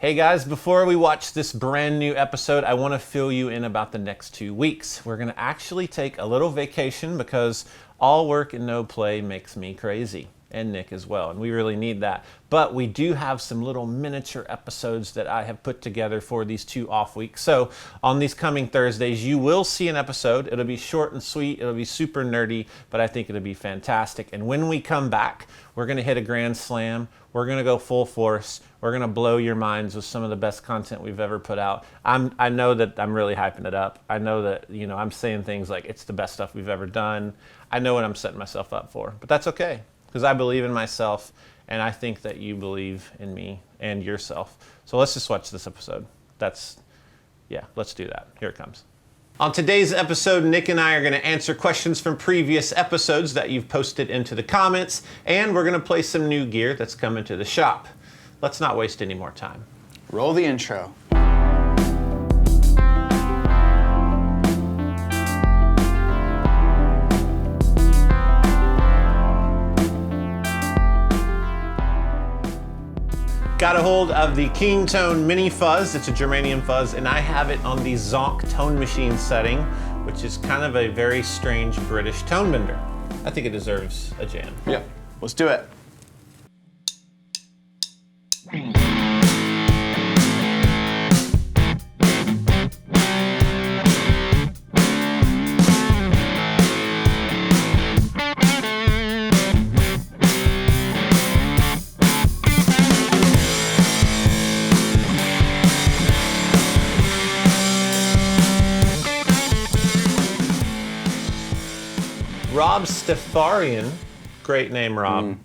Hey guys, before we watch this brand new episode, I want to fill you in about the next 2 weeks. We're going to actually take a little vacation because all work and no play makes me crazy, and Nick as well, and we really need that. But we do have some little miniature episodes that I have put together for these 2 off weeks. So on these coming Thursdays, you will see an episode. It'll be short and sweet, it'll be super nerdy, but I think it'll be fantastic. And when we come back, we're going to hit a grand slam. We're going to go full force. We're going to blow your minds with some of the best content we've ever put out. I know that I'm really hyping it up. I know that, I'm saying things like it's the best stuff we've ever done. I know what I'm setting myself up for, but that's okay because I believe in myself and I think that you believe in me and yourself. So let's just watch this episode. Let's do that. Here it comes. On today's episode, Nick and I are going to answer questions from previous episodes that you've posted into the comments, and we're going to play some new gear that's coming to the shop. Let's not waste any more time. Roll the intro. Got a hold of the King Tone miniFUZZ. It's a germanium fuzz, and I have it on the Zonk tone machine setting, which is kind of a very strange British tone bender. I think it deserves a jam. Yeah, let's do it. Rob Stefarian, great name Rob,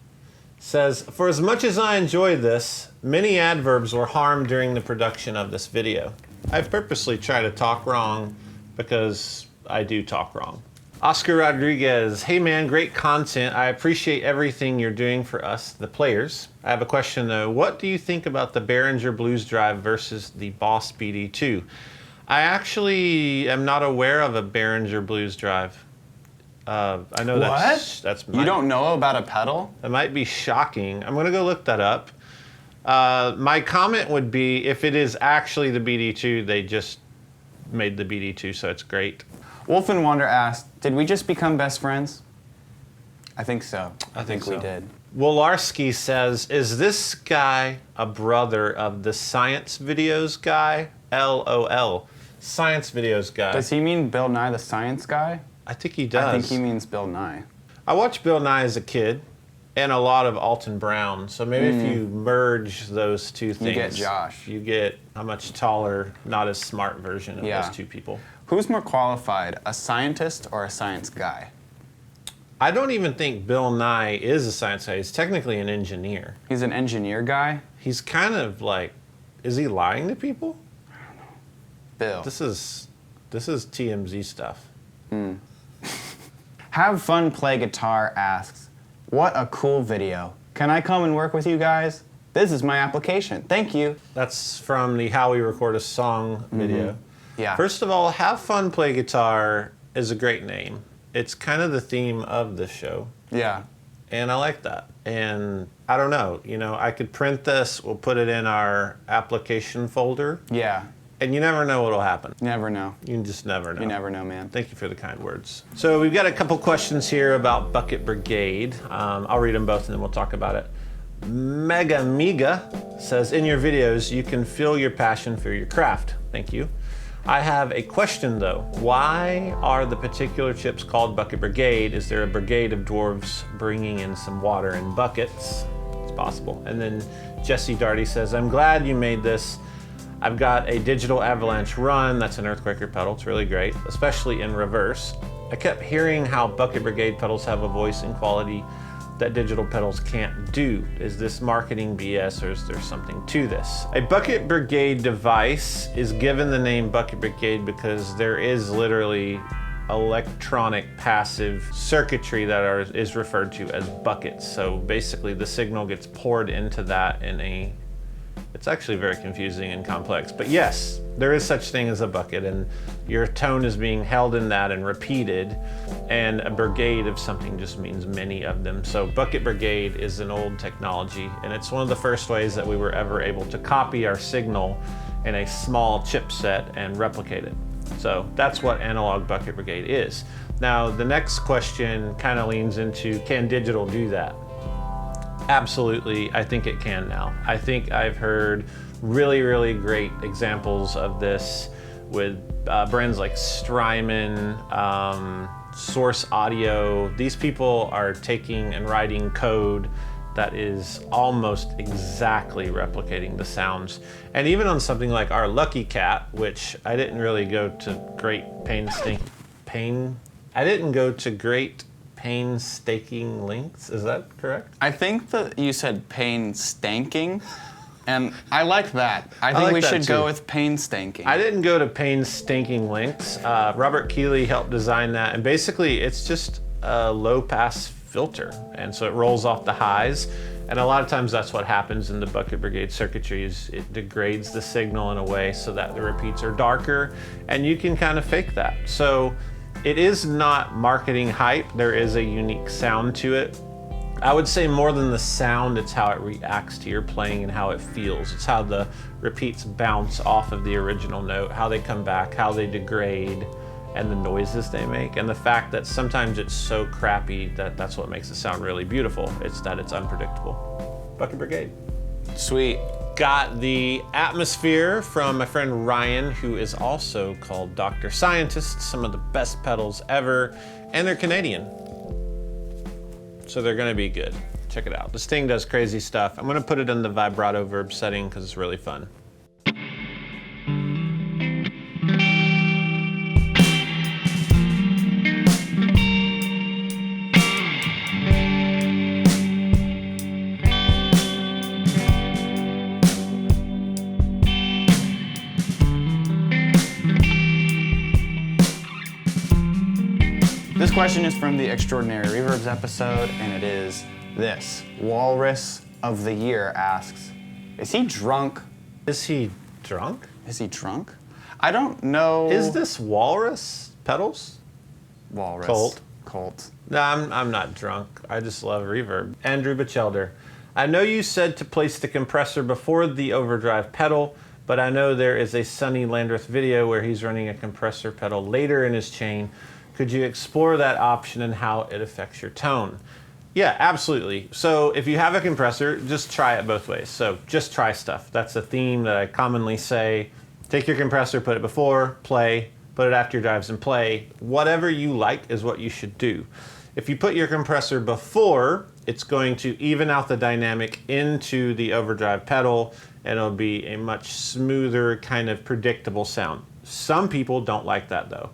says, for as much as I enjoy this, many adverbs were harmed during the production of this video. I purposely try to talk wrong because I do talk wrong. Oscar Rodriguez, hey man, great content. I appreciate everything you're doing for us, the players. I have a question though. What do you think about the Behringer Blues Drive versus the Boss BD2? I actually am not aware of a Behringer Blues Drive. I know that's you don't know about a pedal? That might be shocking. I'm gonna go look that up. My comment would be if it is actually the BD2, they just made the BD2, so it's great. Wolf and Wonder asked, did we just become best friends? I think so. I think so. We did. Wolarski says, is this guy a brother of the Science Videos guy? LOL. Science Videos guy. Does he mean Bill Nye the Science Guy? I think he does. I think he means Bill Nye. I watched Bill Nye as a kid and a lot of Alton Brown. So maybe if you merge those two things, you get Josh. You get a much taller, not as smart version of those two people. Who's more qualified, a scientist or a science guy? I don't even think Bill Nye is a science guy. He's technically an engineer. He's an engineer guy? He's kind of like, is he lying to people? I don't know. Bill. This is TMZ stuff. Have Fun Play Guitar asks, what a cool video. Can I come and work with you guys? This is my application. Thank you. That's from the How We Record a Song video. Yeah. First of all, Have Fun Play Guitar is a great name. It's kind of the theme of the show. Yeah. And I like that. And I don't know, I could print this, we'll put it in our application folder. Yeah. And you never know what'll happen. Never know. You just never know. You never know, man. Thank you for the kind words. So we've got a couple questions here about Bucket Brigade. I'll read them both and then we'll talk about it. Mega Miga says, in your videos, you can feel your passion for your craft. Thank you. I have a question though. Why are the particular chips called Bucket Brigade? Is there a brigade of dwarves bringing in some water in buckets? It's possible. And then Jesse Darty says, I'm glad you made this. I've got a digital avalanche run, that's an Earthquaker pedal, it's really great, especially in reverse. I kept hearing how Bucket Brigade pedals have a voice and quality that digital pedals can't do. Is this marketing BS or is there something to this? A Bucket Brigade device is given the name Bucket Brigade because there is literally electronic passive circuitry that is referred to as buckets. So basically the signal gets poured into that in a It's actually very confusing and complex. But yes, there is such thing as a bucket, and your tone is being held in that and repeated, and a brigade of something just means many of them. So bucket brigade is an old technology, and it's one of the first ways that we were ever able to copy our signal in a small chipset and replicate it. So that's what analog bucket brigade is. Now, the next question kind of leans into, can digital do that? Absolutely, I think it can now. I think I've heard really, really great examples of this with brands like Strymon, Source Audio. These people are taking and writing code that is almost exactly replicating the sounds. And even on something like our Lucky Cat, which I didn't really go to great painstaking lengths, is that correct? I think that you said painstaking, and I like that. I think we should go with painstaking. I didn't go to painstaking lengths. Robert Keeley helped design that, and basically it's just a low pass filter, and so it rolls off the highs, and a lot of times that's what happens in the bucket brigade circuitry is it degrades the signal in a way so that the repeats are darker, and you can kind of fake that. So it is not marketing hype. There is a unique sound to it. I would say more than the sound, it's how it reacts to your playing and how it feels. It's how the repeats bounce off of the original note, how they come back, how they degrade, and the noises they make, and the fact that sometimes it's so crappy that that's what makes it sound really beautiful. It's that it's unpredictable. Bucket brigade. Sweet. Got the atmosphere from my friend Ryan, who is also called Dr. Scientist. Some of the best pedals ever, and they're Canadian, so they're gonna be good. Check it out. This thing does crazy stuff. I'm gonna put it in the vibrato verb setting because it's really fun. This question is from the Extraordinary Reverbs episode, and it is this. Walrus of the Year asks, is he drunk? Is he drunk? Is he drunk? I don't know. Is this walrus pedals? Walrus. Colt. No, I'm not drunk. I just love reverb. Andrew Bachelder. I know you said to place the compressor before the overdrive pedal, but I know there is a Sonny Landreth video where he's running a compressor pedal later in his chain. Could you explore that option and how it affects your tone? Yeah, absolutely. So if you have a compressor, just try it both ways. So just try stuff. That's a theme that I commonly say. Take your compressor, put it before, play, put it after your drives and play. Whatever you like is what you should do. If you put your compressor before, it's going to even out the dynamic into the overdrive pedal, and it'll be a much smoother, kind of predictable sound. Some people don't like that though.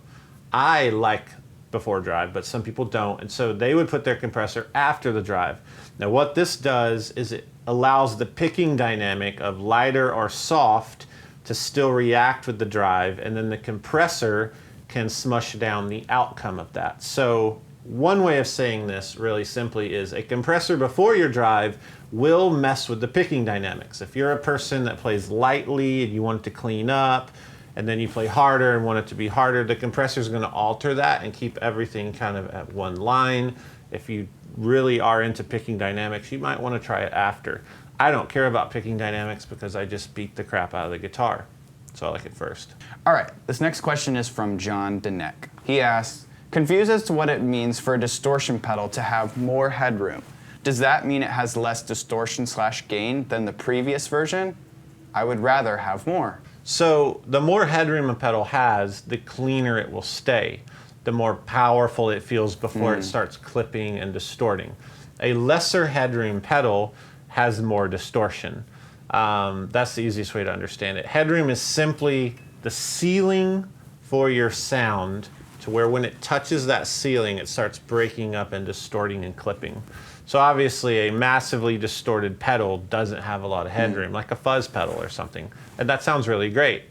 I like before drive, but some people don't, and so they would put their compressor after the drive. Now what this does is it allows the picking dynamic of lighter or soft to still react with the drive, and then the compressor can smush down the outcome of that. So one way of saying this really simply is a compressor before your drive will mess with the picking dynamics. If you're a person that plays lightly and you want it to clean up, and then you play harder and want it to be harder, the compressor is going to alter that and keep everything kind of at one line. If you really are into picking dynamics, you might want to try it after. I don't care about picking dynamics because I just beat the crap out of the guitar, so I like it first. All right, this next question is from John Deneck. He asks, confused as to what it means for a distortion pedal to have more headroom. Does that mean it has less distortion/gain than the previous version? I would rather have more. So the more headroom a pedal has, the cleaner it will stay, the more powerful it feels before it starts clipping and distorting. A lesser headroom pedal has more distortion. That's the easiest way to understand it. Headroom is simply the ceiling for your sound, to where when it touches that ceiling, it starts breaking up and distorting and clipping. So obviously a massively distorted pedal doesn't have a lot of headroom, like a fuzz pedal or something. And that sounds really great.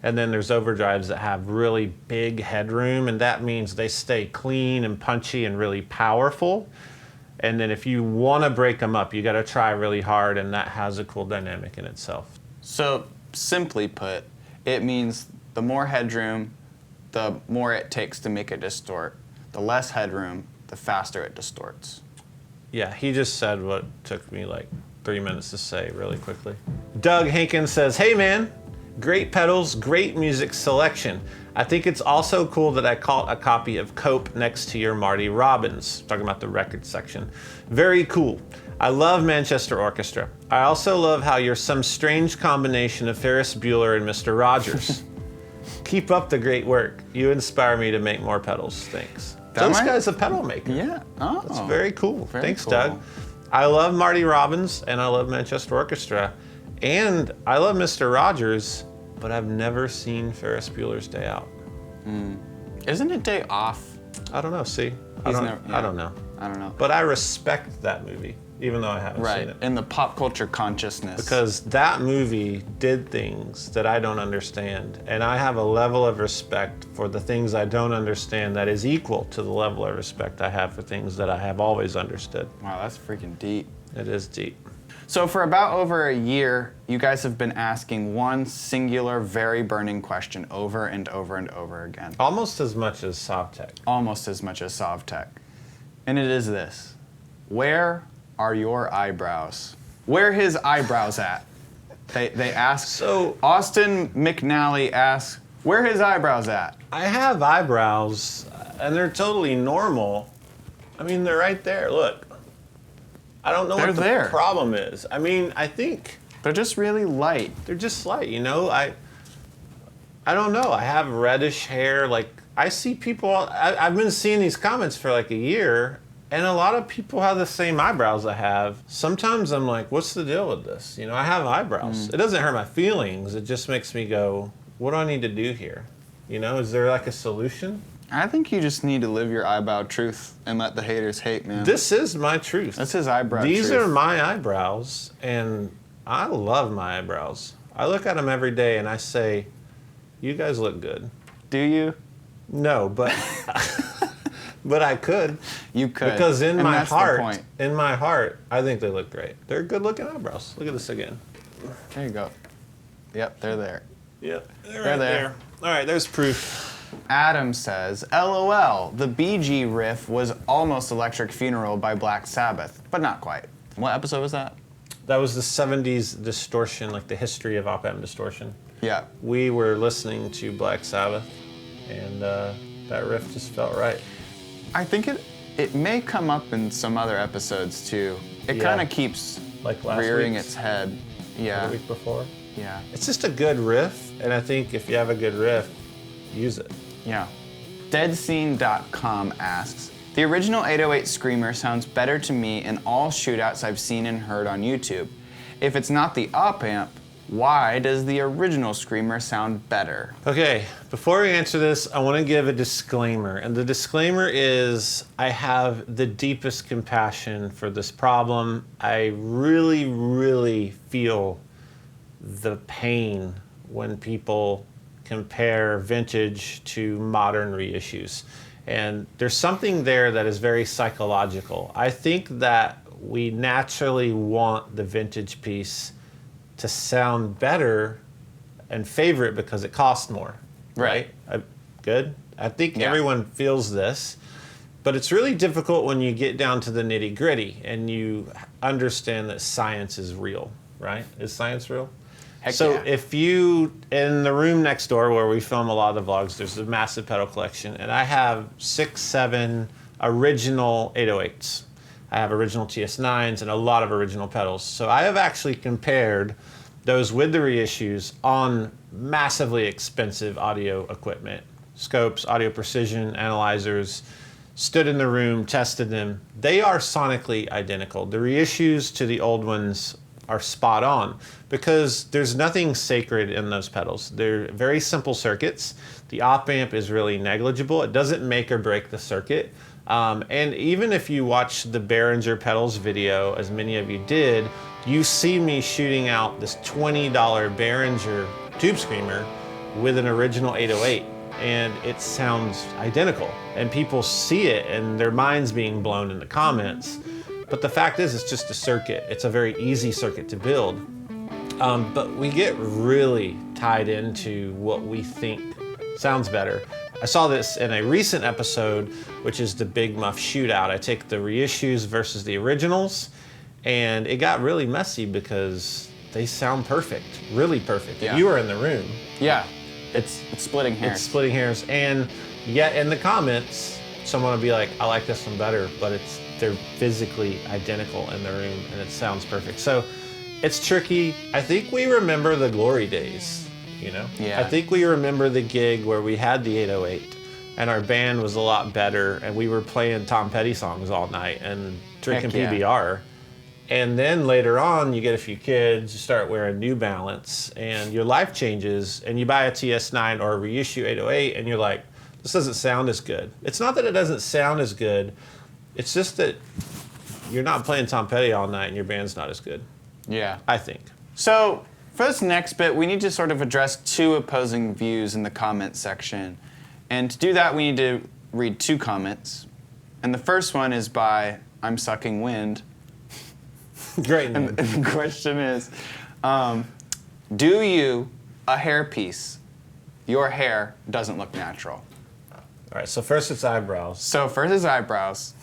And then there's overdrives that have really big headroom, and that means they stay clean and punchy and really powerful. And then if you want to break them up, you got to try really hard, and that has a cool dynamic in itself. So simply put, it means the more headroom, the more it takes to make it distort. The less headroom, the faster it distorts. Yeah, he just said what took me like 3 minutes to say really quickly. Doug Hankins says, hey man, great pedals, great music selection. I think it's also cool that I caught a copy of Cope next to your Marty Robbins, talking about the record section. Very cool. I love Manchester Orchestra. I also love how you're some strange combination of Ferris Bueller and Mr. Rogers. Keep up the great work. You inspire me to make more pedals. Thanks. So this guy's a pedal maker. Yeah. Oh. That's very cool. Thanks, cool. Doug. I love Marty Robbins and I love Manchester Orchestra. And I love Mr. Rogers, but I've never seen Ferris Bueller's Day Out. Isn't it Day Off? I don't know, see? I don't know. I don't know. But I respect that movie, even though I haven't seen it. In the pop culture consciousness. Because that movie did things that I don't understand. And I have a level of respect for the things I don't understand that is equal to the level of respect I have for things that I have always understood. Wow, that's freaking deep. It is deep. So for about over a year, you guys have been asking one singular, very burning question over and over and over again. Almost as much as Sovtech. Almost as much as Sovtech. And it is this. Where are your eyebrows? Where his eyebrows at? They ask. So Austin McNally asks, where his eyebrows at? I have eyebrows, and they're totally normal. I mean, they're right there. Look. I don't know what the problem is. I mean, I think they're just really light. They're just light, you know? I don't know. I have reddish hair. Like, I see people, I've been seeing these comments for like a year, and a lot of people have the same eyebrows I have. Sometimes I'm like, what's the deal with this? You know, I have eyebrows. It doesn't hurt my feelings. It just makes me go, what do I need to do here? You know, is there like a solution? I think you just need to live your eyebrow truth and let the haters hate, man. This is my truth. That's his eyebrow truth. These are my eyebrows, and I love my eyebrows. I look at them every day and I say, you guys look good. Do you? No, but but I could. You could. Because in my heart, I think they look great. They're good looking eyebrows. Look at this again. There you go. Yep, they're there. Yep, they're there. All right, there's proof. Adam says, LOL, the Bee Gee riff was almost Electric Funeral by Black Sabbath, but not quite. What episode was that? That was the 70s distortion, like the history of op-amp distortion. Yeah. We were listening to Black Sabbath, and that riff just felt right. I think it may come up in some other episodes too. It kind of keeps like rearing its head. Yeah. The week before? Yeah. It's just a good riff, and I think if you have a good riff, use it. Yeah. Deadscene.com asks, the original 808 Screamer sounds better to me in all shootouts I've seen and heard on YouTube. If it's not the op-amp, why does the original Screamer sound better? Okay, before we answer this, I want to give a disclaimer. And the disclaimer is I have the deepest compassion for this problem. I really, really feel the pain when people compare vintage to modern reissues. And there's something there that is very psychological. I think that we naturally want the vintage piece to sound better and favor it because it costs more, right? Good? I think everyone feels this, but it's really difficult when you get down to the nitty gritty and you understand that science is real, right? Is science real? If you, in the room next door where we film a lot of the vlogs, there's a massive pedal collection, and I have 6, 7 original 808s. I have original TS9s and a lot of original pedals. So I have actually compared those with the reissues on massively expensive audio equipment. Scopes, audio precision, analyzers, stood in the room, tested them. They are sonically identical. The reissues to the old ones are spot on because there's nothing sacred in those pedals. They're very simple circuits. The op amp is really negligible. It doesn't make or break the circuit. And even if you watch the Behringer pedals video, as many of you did, you see me shooting out this $20 Behringer Tubescreamer with an original 808, and it sounds identical. And people see it and their minds being blown in the comments. But the fact is, it's just a circuit. It's a very easy circuit to build. But we get really tied into what we think sounds better. I saw this in a recent episode, which is the Big Muff Shootout. I take the reissues versus the originals, and it got really messy because they sound perfect, really perfect. Yeah. You were in the room. Yeah, it's splitting hairs. It's splitting hairs, and yet in the comments, someone will be like, I like this one better, but they're physically identical in the room, and it sounds perfect. So it's tricky. I think we remember the glory days, you know? Yeah. I think we remember the gig where we had the 808, and our band was a lot better, and we were playing Tom Petty songs all night and drinking Heck yeah. PBR. And then later on, you get a few kids, you start wearing New Balance, and your life changes, and you buy a TS9 or a reissue 808, and you're like, this doesn't sound as good. It's not that it doesn't sound as good, it's just that you're not playing Tom Petty all night and your band's not as good, Yeah. I think. So for this next bit, we need to sort of address two opposing views in the comment section. And to do that, we need to read two comments. And the first one is by I'm Sucking Wind. Great name. And the question is, do you a hairpiece? Your hair doesn't look natural. All right, so first it's eyebrows. So first is eyebrows.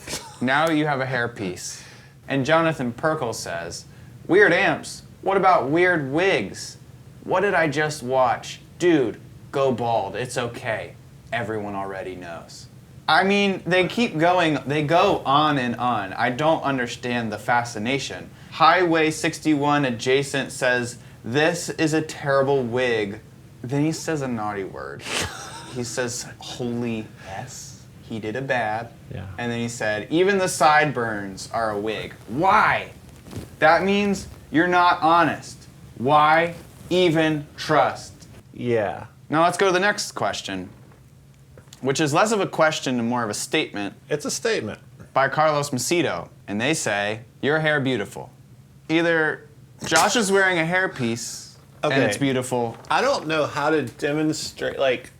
Now you have a hairpiece. And Jonathan Perkle says, weird amps. What about weird wigs? What did I just watch? Dude, go bald. It's okay. Everyone already knows. I mean, they keep going. They go on and on. I don't understand the fascination. Highway 61 adjacent says, this is a terrible wig. Then he says a naughty word. He says, holy S. He did a bad. Yeah. And then he said, even the sideburns are a wig. Why? That means you're not honest. Why even trust? Yeah. Now let's go to the next question, which is less of a question and more of a statement It's a statement. by Carlos Macedo. And they say, your hair beautiful. Either Josh is wearing a hairpiece and Okay. it's beautiful. I don't know how to demonstrate, like,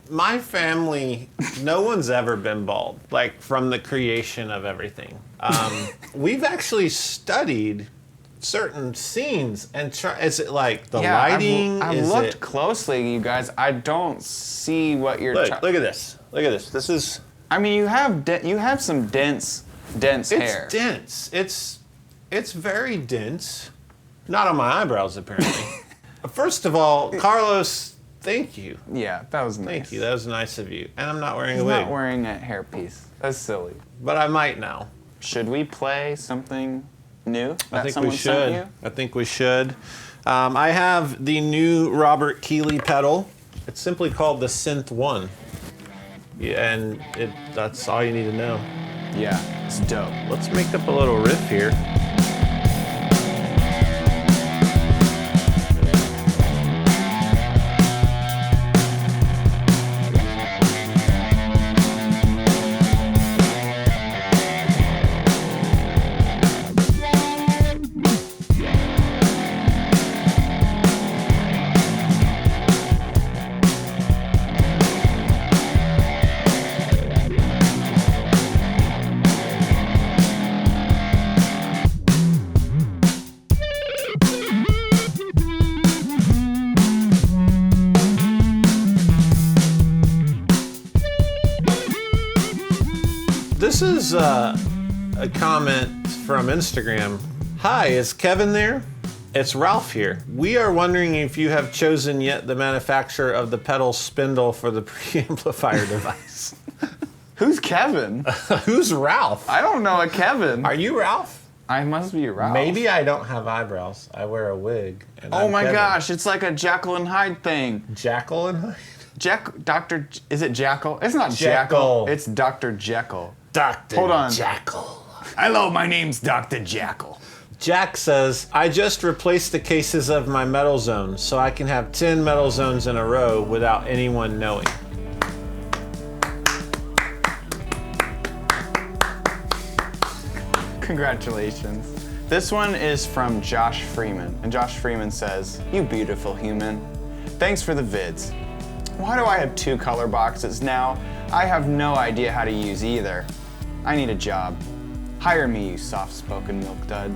my family, no one's ever been bald, like from the creation of everything. We've actually studied certain scenes and is it like the lighting? I've Is looked it, closely, you guys. I don't see what you're look at this. Look at this. This is, I mean, you have some dense hair. it's dense. It's very dense. Not on my eyebrows, apparently. First of all, Carlos, thank you. Yeah, that was nice. Thank you. That was nice of you. And I'm not wearing He's a wig. not wearing a hairpiece. That's silly. But I might now. Should we play something new that I think someone we sent should. you? I think we should. I have the new Robert Keeley pedal. It's simply called the Synth-1. Yeah, and that's all you need to know. Yeah, it's dope. Let's make up a little riff here. This is a comment from Instagram. Hi, is Kevin there? It's Ralph here. We are wondering if you have chosen yet the manufacturer of the pedal spindle for the preamplifier device. Who's Kevin? Who's Ralph? I don't know a Kevin. Are you Ralph? I must be Ralph. Maybe I don't have eyebrows. I wear a wig. And Oh I'm my Kevin. gosh, it's like a Jekyll and Hyde thing. Jackal and Hyde? Is it Jackal? It's not Jekyll. Jackal. It's Dr. Jekyll. Dr. Hold on. Jackal. Hello, my name's Dr. Jackal. Jack says, I just replaced the cases of my metal zones so I can have 10 metal zones in a row without anyone knowing. Congratulations. This one is from Josh Freeman, and Josh Freeman says, you beautiful human. Thanks for the vids. Why do I have 2 color boxes now? I have no idea how to use either. I need a job. Hire me, you soft-spoken milk dud.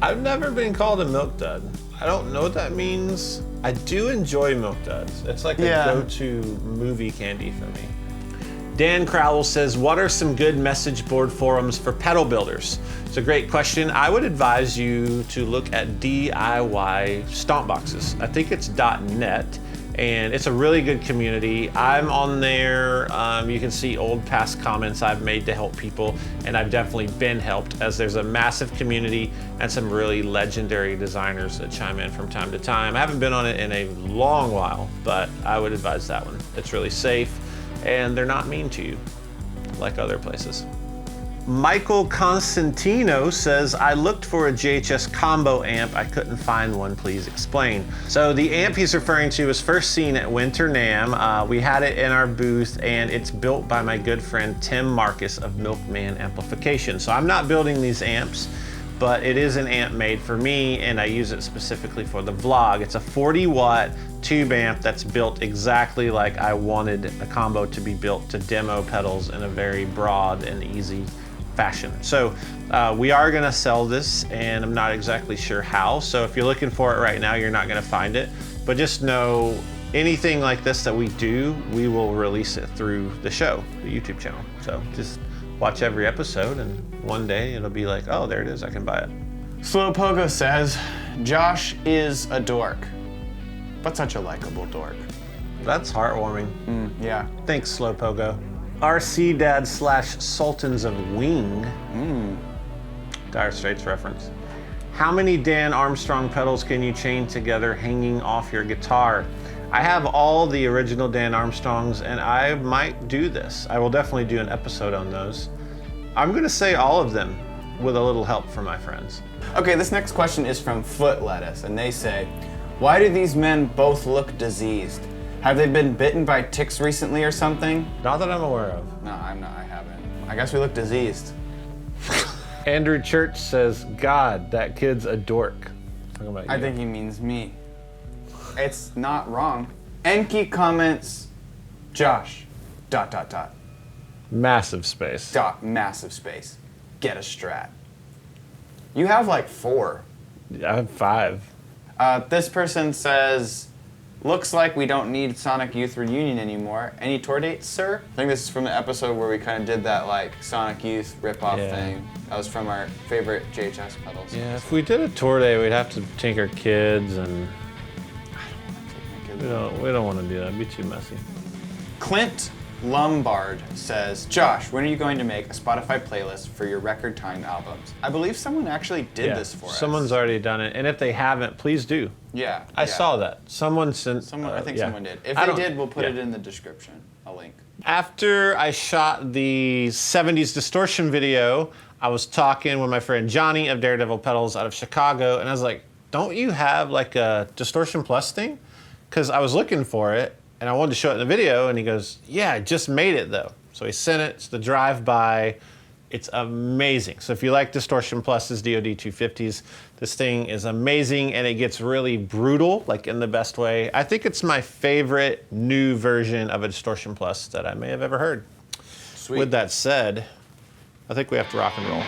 I've never been called a milk dud. I don't know what that means. I do enjoy milk duds. It's like a go-to movie candy for me. Dan Crowell says, what are some good message board forums for pedal builders? It's a great question. I would advise you to look at DIY stomp boxes. I think it's .net, and it's a really good community. I'm on there. You can see old past comments I've made to help people, and I've definitely been helped, as there's a massive community and some really legendary designers that chime in from time to time. I haven't been on it in a long while, but I would advise that one. It's really safe, and they're not mean to you like other places. Michael Constantino says, I looked for a JHS combo amp. I couldn't find one. Please explain. So the amp he's referring to was first seen at Winter NAMM. We had it in our booth, and it's built by my good friend Tim Marcus of Milkman Amplification. So I'm not building these amps, but it is an amp made for me, and I use it specifically for the vlog. It's a 40-watt tube amp that's built exactly like I wanted a combo to be built, to demo pedals in a very broad and easy fashion. So we are gonna sell this, and I'm not exactly sure how. So if you're looking for it right now, you're not gonna find it. But just know, anything like this that we do, we will release it through the show, the YouTube channel. So just watch every episode, and one day it'll be like, oh, there it is, I can buy it. Slow Pogo says, Josh is a dork, but such a likable dork. That's heartwarming. Yeah. Thanks, Slow Pogo. RC Dad / Sultans of Wing. Dire Straits reference. How many Dan Armstrong pedals can you chain together hanging off your guitar? I have all the original Dan Armstrongs, and I might do this. I will definitely do an episode on those. I'm gonna say all of them with a little help from my friends. Okay, this next question is from Foot Lettuce, and they say, why do these men both look diseased? Have they been bitten by ticks recently or something? Not that I'm aware of. No, I haven't. I guess we look diseased. Andrew Church says, God, that kid's a dork. Talking about you. I think he means me. It's not wrong. Enki comments, Josh, ... Massive space. Massive space. Get a Strat. You have like 4. I have 5. This person says, looks like we don't need Sonic Youth Reunion anymore. Any tour dates, sir? I think this is from the episode where we kind of did that like Sonic Youth rip-off thing. That was from our favorite JHS pedals. Yeah, if we did a tour day, we'd have to take our kids, and we don't want to do that. It'd be too messy. Clint Lombard says, Josh, when are you going to make a Spotify playlist for your record time albums? I believe someone actually did this for us. Someone's already done it, and if they haven't, please do. Yeah. I saw that. Someone sent... I think someone did. If they did, we'll put it in the description, a link. After I shot the 70s distortion video, I was talking with my friend Johnny of Daredevil Pedals out of Chicago, and I was like, don't you have like a Distortion Plus thing? Because I was looking for it, and I wanted to show it in the video, and he goes, yeah, I just made it though. So he sent it. It's the drive-by. It's amazing. So if you like Distortion Plus's DoD 250s, this thing is amazing, and it gets really brutal, like in the best way. I think it's my favorite new version of a Distortion Plus that I may have ever heard. Sweet. With that said, I think we have to rock and roll.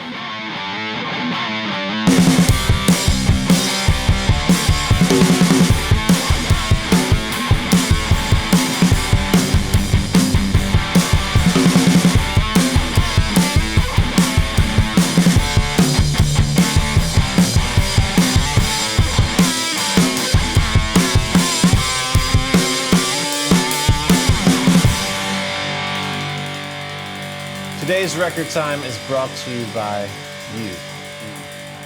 Today's record time is brought to you by you.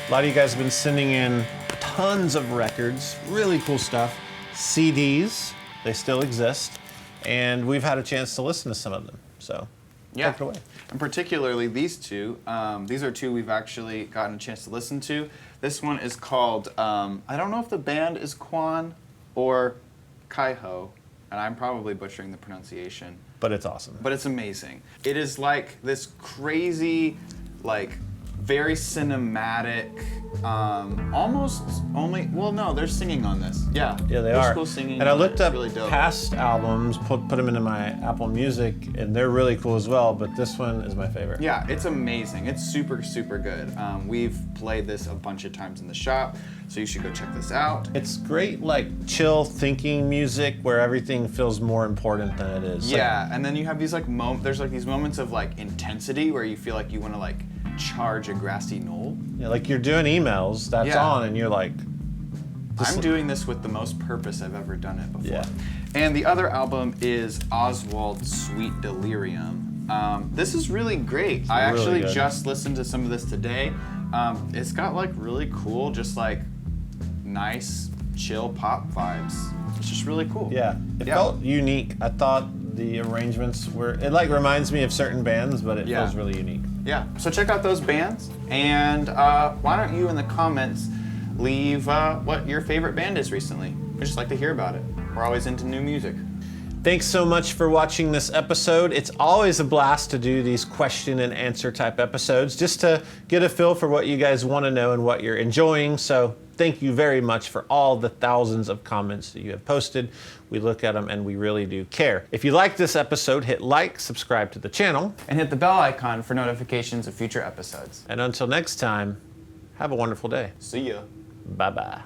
A lot of you guys have been sending in tons of records, really cool stuff. CDs, they still exist, and we've had a chance to listen to some of them. So, take it away. And particularly these two. These are two we've actually gotten a chance to listen to. This one is called, I don't know if the band is Kauan or Kaiho, and I'm probably butchering the pronunciation. But it's awesome. But it's amazing. It is like this crazy, like, very cinematic, almost only, well, no, they're singing on this. Yeah, Yeah, they there's are. cool singing. And I on it. looked It's up really dope. past albums, put them into my Apple Music, and they're really cool as well, but this one is my favorite. Yeah, it's amazing. It's super, super good. We've played this a bunch of times in the shop, so you should go check this out. It's great, like, chill thinking music where everything feels more important than it is. Yeah, and then you have these like there's like these moments of like intensity where you feel like you want to like charge a grassy knoll. Yeah, like you're doing emails, that's Yeah. on, and you're like, I'm doing this with the most purpose I've ever done it before. Yeah. And the other album is Ozwald's Sweet Delirium. This is really great. I really actually good. just listened to some of this today. It's got like really cool, just like nice, chill pop vibes. It's just really cool. yeah, it felt unique. I thought the arrangements were, it like reminds me of certain bands, but it Yeah. feels really unique. Yeah, so check out those bands, and why don't you in the comments leave what your favorite band is recently. We just like to hear about it. We're always into new music. Thanks so much for watching this episode. It's always a blast to do these question and answer type episodes, just to get a feel for what you guys want to know and what you're enjoying. So thank you very much for all the thousands of comments that you have posted. We look at them and we really do care. If you like this episode, hit like, subscribe to the channel. And hit the bell icon for notifications of future episodes. And until next time, have a wonderful day. See ya. Bye-bye.